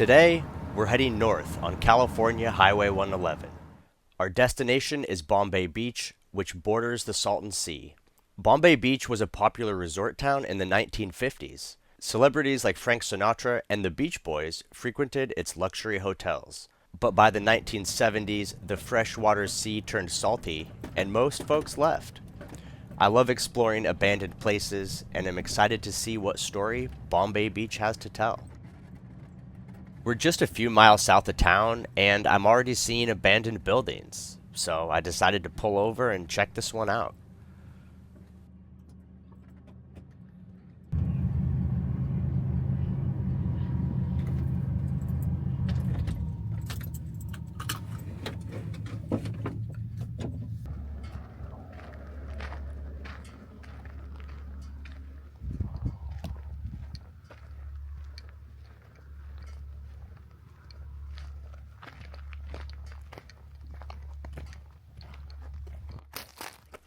Today, we're heading north on California Highway 111. Our destination is Bombay Beach, which borders the Salton Sea. Bombay Beach was a popular resort town in the 1950s. Celebrities like Frank Sinatra and the Beach Boys frequented its luxury hotels. But by the 1970s, the freshwater sea turned salty, and most folks left. I love exploring abandoned places, and am excited to see what story Bombay Beach has to tell. We're just a few miles south of town, and I'm already seeing abandoned buildings, so I decided to pull over and check this one out.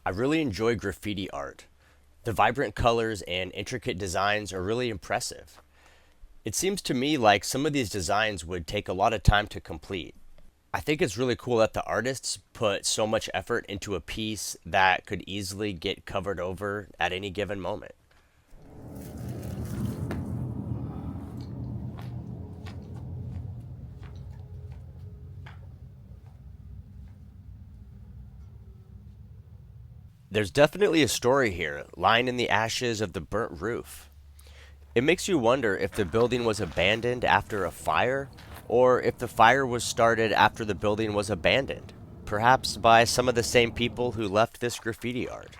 I really enjoy graffiti art. The vibrant colors and intricate designs are really impressive. It seems to me like some of these designs would take a lot of time to complete. I think it's really cool that the artists put so much effort into a piece that could easily get covered over at any given moment. There's definitely a story here, lying in the ashes of the burnt roof. It makes you wonder if the building was abandoned after a fire, or if the fire was started after the building was abandoned, perhaps by some of the same people who left this graffiti art.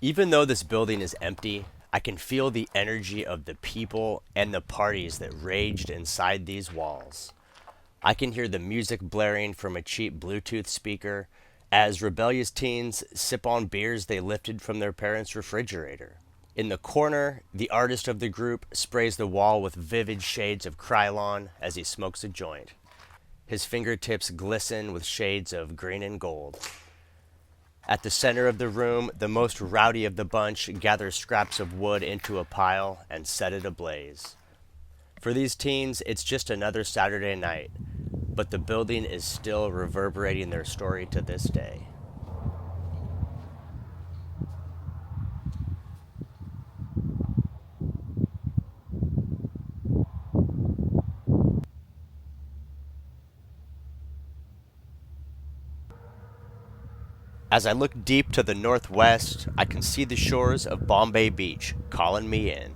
Even though this building is empty, I can feel the energy of the people and the parties that raged inside these walls. I can hear the music blaring from a cheap Bluetooth speaker as rebellious teens sip on beers they lifted from their parents' refrigerator. In the corner, the artist of the group sprays the wall with vivid shades of Krylon as he smokes a joint. His fingertips glisten with shades of green and gold. At the center of the room, the most rowdy of the bunch gather scraps of wood into a pile and set it ablaze. For these teens, it's just another Saturday night, but the building is still reverberating their story to this day. As I look deep to the northwest, I can see the shores of Bombay Beach calling me in.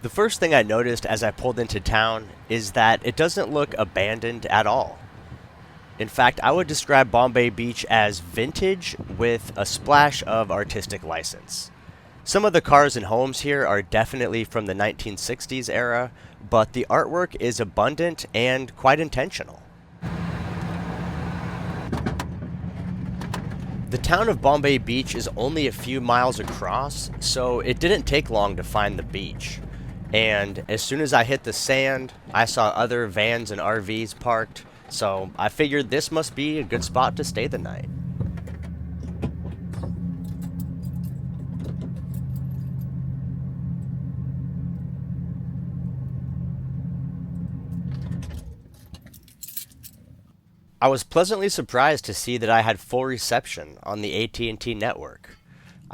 The first thing I noticed as I pulled into town is that it doesn't look abandoned at all. In fact, I would describe Bombay Beach as vintage with a splash of artistic license. Some of the cars and homes here are definitely from the 1960s era, but the artwork is abundant and quite intentional. The town of Bombay Beach is only a few miles across, so it didn't take long to find the beach. And as soon as I hit the sand, I saw other vans and RVs parked, so I figured this must be a good spot to stay the night. I was pleasantly surprised to see that I had full reception on the AT&T network.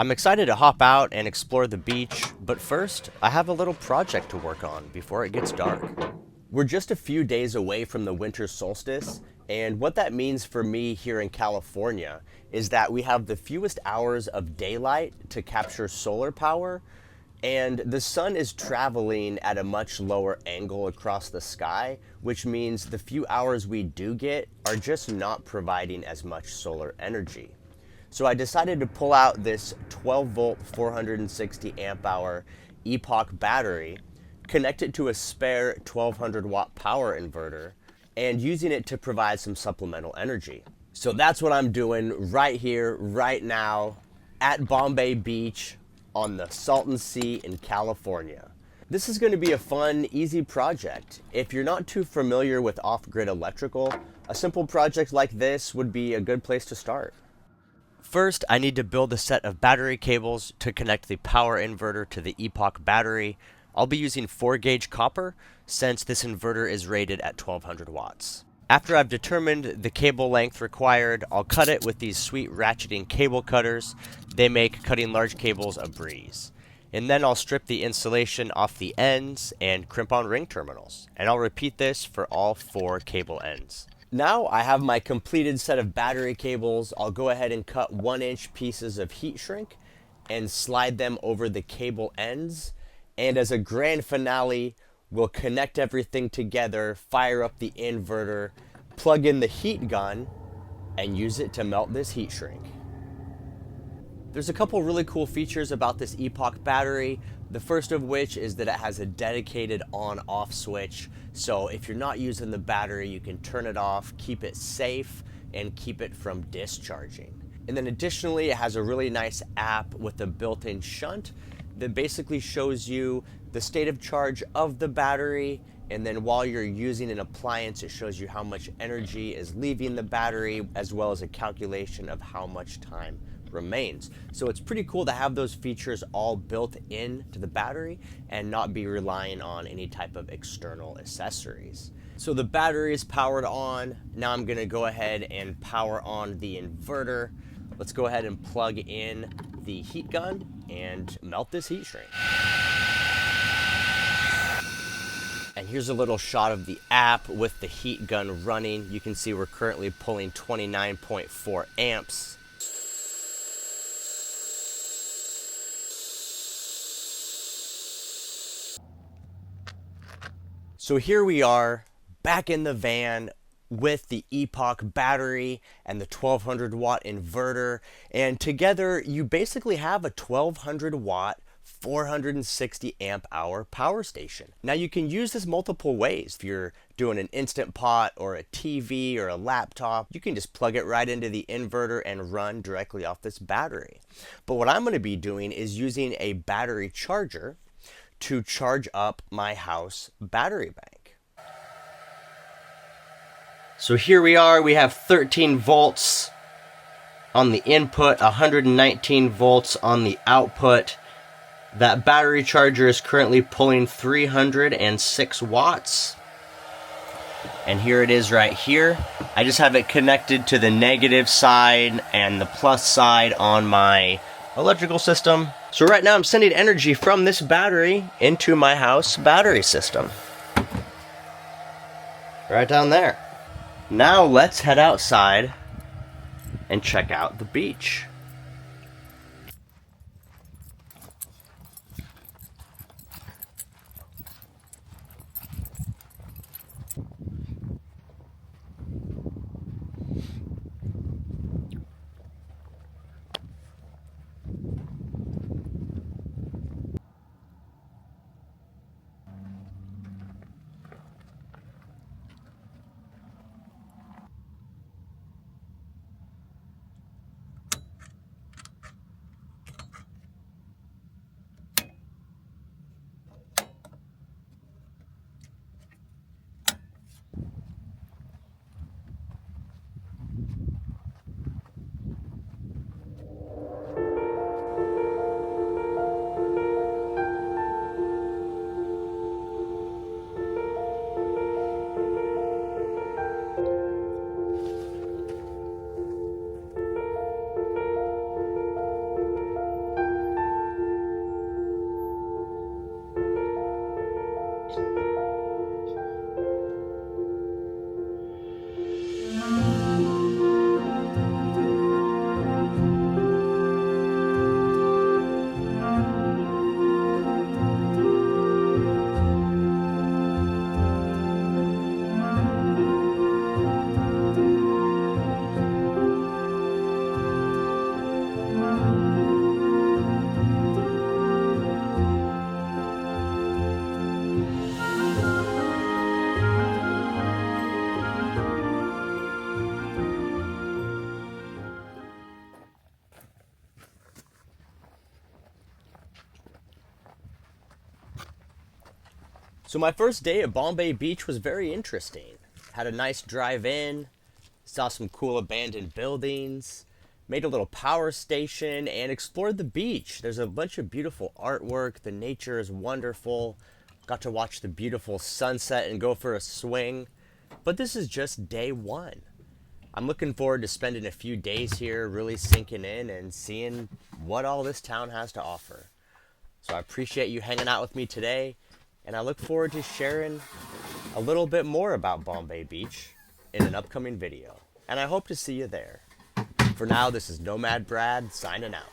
I'm excited to hop out and explore the beach, but first, I have a little project to work on before it gets dark. We're just a few days away from the winter solstice, and what that means for me here in California is that we have the fewest hours of daylight to capture solar power, and the sun is traveling at a much lower angle across the sky, which means the few hours we do get are just not providing as much solar energy. So I decided to pull out this 12 volt 460 amp hour Epoch battery, connect it to a spare 1200 watt power inverter, and using it to provide some supplemental energy. So that's what I'm doing right here, right now, at Bombay Beach on the Salton Sea in California. This is going to be a fun, easy project. If you're not too familiar with OffGrid Electrical, a simple project like this would be a good place to start. First, I need to build a set of battery cables to connect the power inverter to the Epoch battery. I'll be using 4-gauge copper since this inverter is rated at 1200 watts. After I've determined the cable length required, I'll cut it with these sweet ratcheting cable cutters. They make cutting large cables a breeze. And then I'll strip the insulation off the ends and crimp on ring terminals. And I'll repeat this for all 4 cable ends. Now I have my completed set of battery cables. I'll go ahead and cut 1-inch pieces of heat shrink and slide them over the cable ends. And as a grand finale, we'll connect everything together, fire up the inverter, plug in the heat gun, and use it to melt this heat shrink. There's a couple really cool features about this Epoch battery. The first of which is that it has a dedicated on-off switch. So if you're not using the battery, you can turn it off, keep it safe, and keep it from discharging. And then additionally, it has a really nice app with a built-in shunt that basically shows you the state of charge of the battery, and then while you're using an appliance, it shows you how much energy is leaving the battery, as well as a calculation of how much time remains. So it's pretty cool to have those features all built in to the battery and not be relying on any type of external accessories. So the battery is powered on. Now I'm gonna go ahead and power on the inverter. Let's go ahead and plug in the heat gun and melt this heat shrink. And here's a little shot of the app with the heat gun running. You can see we're currently pulling 29.4 amps. So here we are, back in the van with the Epoch battery and the 1200 watt inverter, and together you basically have a 1200 watt 460 amp hour power station. Now you can use this multiple ways. If you're doing an Instant Pot or a TV or a laptop, you can just plug it right into the inverter and run directly off this battery. But what I'm going to be doing is using a battery charger to charge up my house battery bank. So here we are, we have 13 volts on the input, 119 volts on the output. That battery charger is currently pulling 306 watts. And here it is right here. I just have it connected to the negative side and the plus side on my electrical system. So right now I'm sending energy from this battery into my house battery system. Right down there. Now let's head outside and check out the beach. So my first day at Bombay Beach was very interesting. Had a nice drive in, saw some cool abandoned buildings, made a little power station, and explored the beach. There's a bunch of beautiful artwork. The nature is wonderful. Got to watch the beautiful sunset and go for a swing. But this is just day one. I'm looking forward to spending a few days here, really sinking in and seeing what all this town has to offer. So I appreciate you hanging out with me today, and I look forward to sharing a little bit more about Bombay Beach in an upcoming video. And I hope to see you there. For now, this is Nomad Brad signing out.